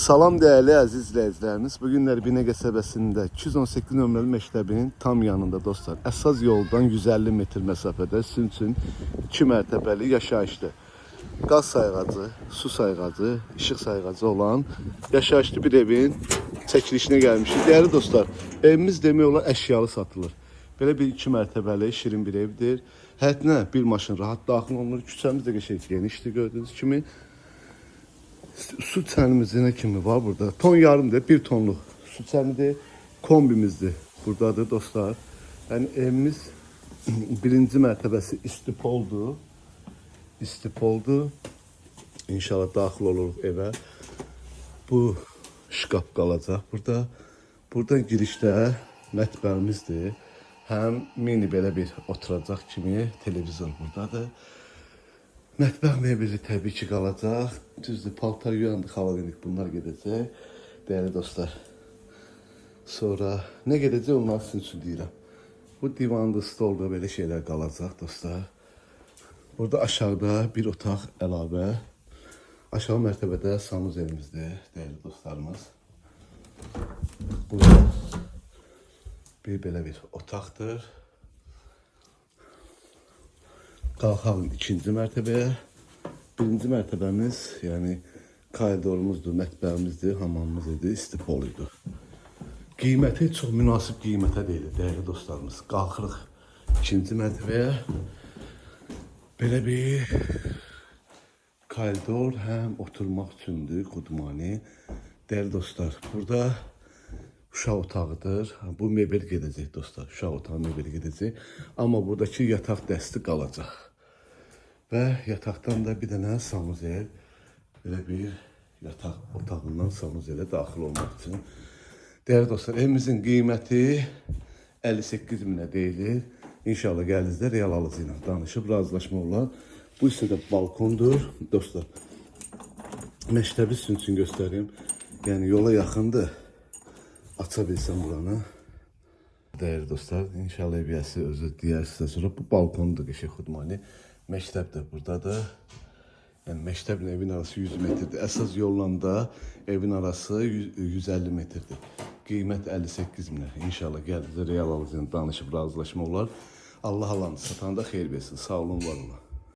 Salam değerli əziz izləyicilərimiz. Bugünlər Binə qəsəbəsində 218 nömrəli məktəbinin tam yanında dostlar. Əsas yoldan 150 metr məsafədə sizin üçün 2 mərtəbəli yaşayışlı, qaz sayğacı, su sayğacı, işıq sayğacı olan yaşayışlı bir evin çəkilişinə gəlmişik. Değerli dostlar, evimiz demək olar əşyalı satılır. Belə bir 2 mərtəbəli şirin bir evdir. Həyətinə bir maşın rahat daxil olunur. Küçəmiz də qəşəng genişdir gördüyünüz kimi. Su çənimizdə nə kimi var burada? Ton yarımdır, 1 tonluq su çənidir. Kombimizdir buradadır dostlar. Yəni evimiz birinci mərtəbəsi istipoldur. İstipoldur. İnşallah daxil oluruq evə. Bu şkaf qalacaq burada. Buradan girişdə mətbəximizdir. Həm mini belə bir oturacaq kimi televizor buradadır. Mətbəx mebeli təbii ki qalacaq. Düzdür, paltar yuyandı, xaladenik bunlar gedəcək. Değerli dostlar. Sonra nə gedəcək onlar sizin üçün deyirəm. Bu divandı, stolda belə şeylər qalacaq dostlar. Burada aşağıda bir otaq əlavə. Aşağı mərtəbədə sanuzelimizdir değerli dostlarımız. Burada bir belə bir otaqdır. Qalxalım ikinci mərtəbəyə. Birinci mərtəbəmiz, yəni koridorumuzdur, mətbəximizdir, hamamımız idi, istipoluydu. Qiyməti çox münasib qiymətə deyil, değerli dostlarımız. Qalxırıq ikinci mərtəbəyə. Belə bir koridor, həm oturmaq üçündür, qudmani. Değerli dostlar, burada uşaq otağıdır. Bu mebel gedəcək dostlar. Uşaq otağı mebel gedəcək. Amma buradakı yataq dəsti qalacaq. Və yataqdan da bir dənə sanuzel, belə bir yataq otağından sanuzelə daxil olmaq üçün. Değerli dostlar, evimizin qiyməti 58 minə deyilir. İnşallah gəlinizdə real alıcı ilə danışıb razılaşma olar. Bu isə də balkondur dostlar. Məktəbi sizin üçün göstəreyim. Yəni yola yaxındır. Aça bilsəm buranı. Değerli dostlar, inşallah eviyəsi özü deyər sizə sonra. Bu balkondur, qəşəng xudmani. Məktəb də buradadır. Yəni məktəblə evin arası 100 metrdir. Əsas yolla da evin arası 150 metrdir. Qiymət 58 minə. İnşallah gəlinizdə real alıcı ilə danışıb razılaşma olar. Allah alanı satanda xeyir versin. Sağ olun, var olun.